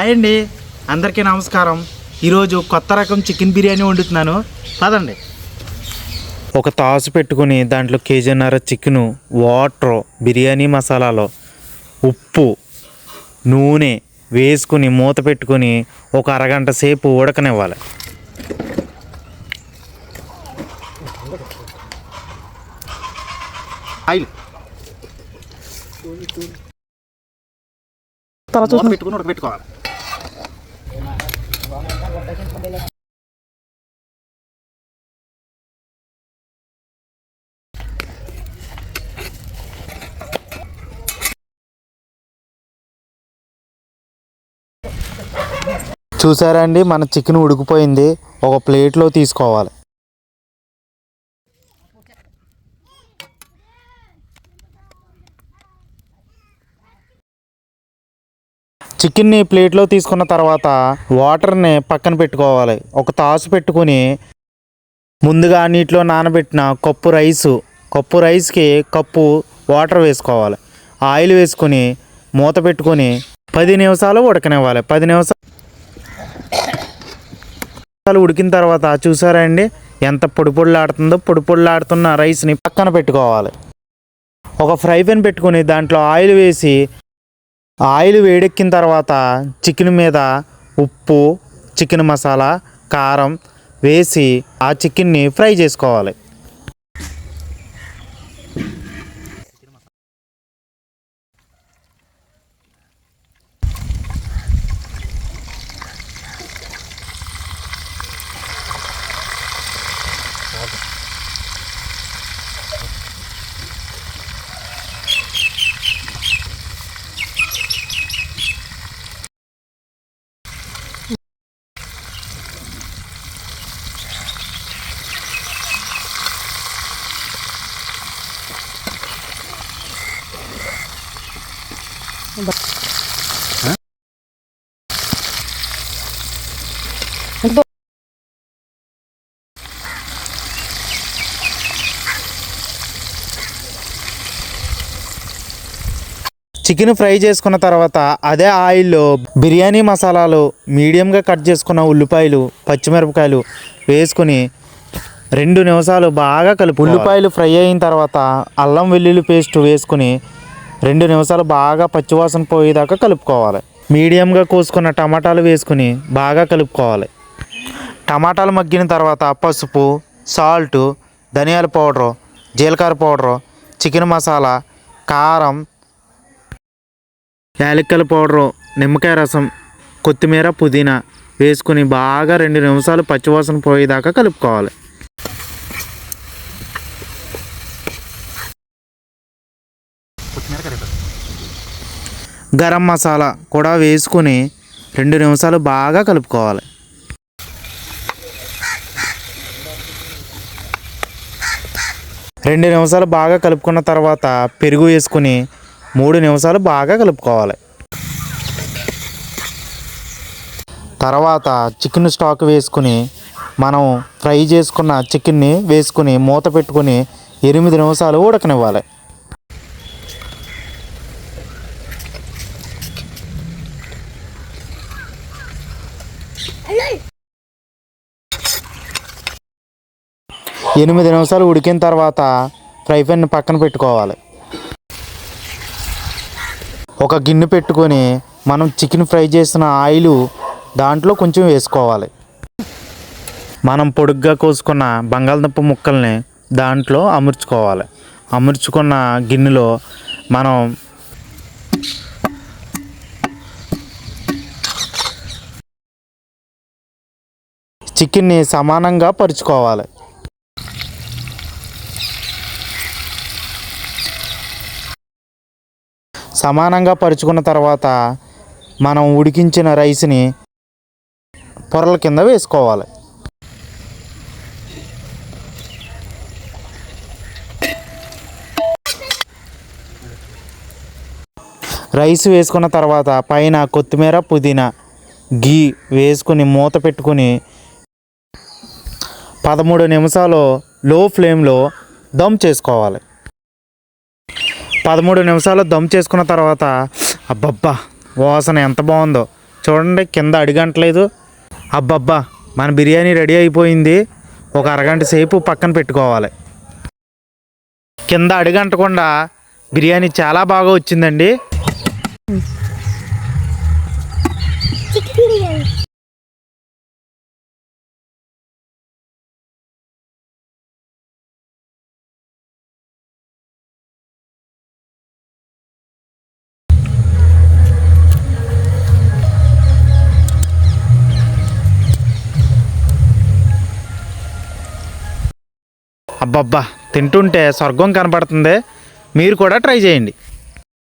Hi అండి, అందరికీ నమస్కారం. ఈరోజు కొత్త రకం చికెన్ బిర్యానీ వండుతున్నాను. పదండి. ఒక తాసు పెట్టుకుని దాంట్లో కేజీన్నర చికెను, వాటర్, బిర్యానీ మసాలాలో ఉప్పు, నూనె వేసుకుని మూత పెట్టుకుని ఒక అరగంట సేపు ఉడకనివ్వాలి. ఆయిల్ పెట్టుకుని ఉడకబెట్టుకోవాలి. చూసారా అండి, మన చికెన్ ఉడికిపోయింది. ఒక ప్లేట్లో తీసుకోవాలి. చికెన్ని ప్లేట్లో తీసుకున్న తర్వాత వాటర్ని పక్కన పెట్టుకోవాలి. ఒక తాసు పెట్టుకుని ముందుగా నీటిలో నానబెట్టిన కప్పు రైస్కి కప్పు వాటర్ వేసుకోవాలి. ఆయిల్ వేసుకొని మూత పెట్టుకొని 10 నిమిషాలు ఉడకనివ్వాలి. 10 నిమిషాలు ఉడికిన తర్వాత చూసారా అండి ఎంత పొడిలాడుతుందో. పొడిలాడుతున్న రైస్ని పక్కన పెట్టుకోవాలి. ఒక ఫ్రై పాన్ పెట్టుకొని దాంట్లో ఆయిల్ వేసి, ఆయిల్ వేడెక్కిన తర్వాత చికెన్ మీద ఉప్పు, చికెన్ మసాలా, కారం వేసి ఆ చికెన్ని ఫ్రై చేసుకోవాలి. చికెన్ ఫ్రై చేసుకున్న తర్వాత అదే ఆయిల్లో బిర్యానీ మసాలాలు, మీడియంగా కట్ చేసుకున్న ఉల్లిపాయలు, పచ్చిమిరపకాయలు వేసుకుని 2 నిమిషాలు బాగా కలుపు. ఉల్లిపాయలు ఫ్రై అయిన తర్వాత అల్లం వెల్లుల్లి పేస్ట్ వేసుకుని 2 నిమిషాలు బాగా పచ్చివాసన పోయేదాకా కలుపుకోవాలి. మీడియంగా కోసుకున్న టమాటాలు వేసుకుని బాగా కలుపుకోవాలి. టమాటాలు మగ్గిన తర్వాత పసుపు, సాల్ట్, ధనియాల పౌడరు, జీలకర్ర పౌడరు, చికెన్ మసాలా, కారం, యాలక్కల పౌడరు, నిమ్మకాయ రసం, కొత్తిమీర, పుదీనా వేసుకుని బాగా 2 నిమిషాలు పచ్చివాసన పోయేదాకా కలుపుకోవాలి. గరం మసాలా కూడా వేసుకుని 2 నిమిషాలు బాగా కలుపుకోవాలి. రెండు నిమిషాలు బాగా కలుపుకున్న తర్వాత పెరుగు వేసుకుని 3 నిమిషాలు బాగా కలుపుకోవాలి. తర్వాత చికెన్ స్టాక్ వేసుకుని మనం ఫ్రై చేసుకున్న చికెన్ని వేసుకుని మూత పెట్టుకుని 8 నిమిషాలు ఉడకనివ్వాలి. ఎనిమిది నిమిషాలు ఉడికిన తర్వాత ఫ్రై పాన్ పక్కన పెట్టుకోవాలి. ఒక గిన్నె పెట్టుకొని మనం చికెన్ ఫ్రై చేసిన ఆయిల్ దాంట్లో కొంచెం వేసుకోవాలి. మనం పొడుగ్గా కోసుకున్న బంగాళదుంప ముక్కల్ని దాంట్లో అమర్చుకోవాలి. అమర్చుకున్న గిన్నెలో మనం చికెన్ని సమానంగా పరుచుకోవాలి. సమానంగా పరుచుకున్న తర్వాత మనం ఉడికించిన రైస్ని పొరల కింద వేసుకోవాలి. రైస్ వేసుకున్న తర్వాత పైన కొత్తిమీర, పుదీనా, గీ వేసుకుని మూత పెట్టుకుని 13 నిమిషాలు లో ఫ్లేమ్లో దమ్ చేసుకోవాలి. 13 నిమిషాలు దమ్ చేసుకున్న తర్వాత అబ్బబ్బా వాసన ఎంత బాగుందో. చూడండి కింద అడిగంటలేదు. అబ్బబ్బా, మన బిర్యానీ రెడీ అయిపోయింది. ఒక అరగంట సేపు పక్కన పెట్టుకోవాలి. కింద అడిగంటకుండా బిర్యానీ చాలా బాగా వచ్చిందండి. అబ్బబ్బా, తింటుంటే స్వర్గం కనపడుతుంది. మీరు కూడా ట్రై చేయండి.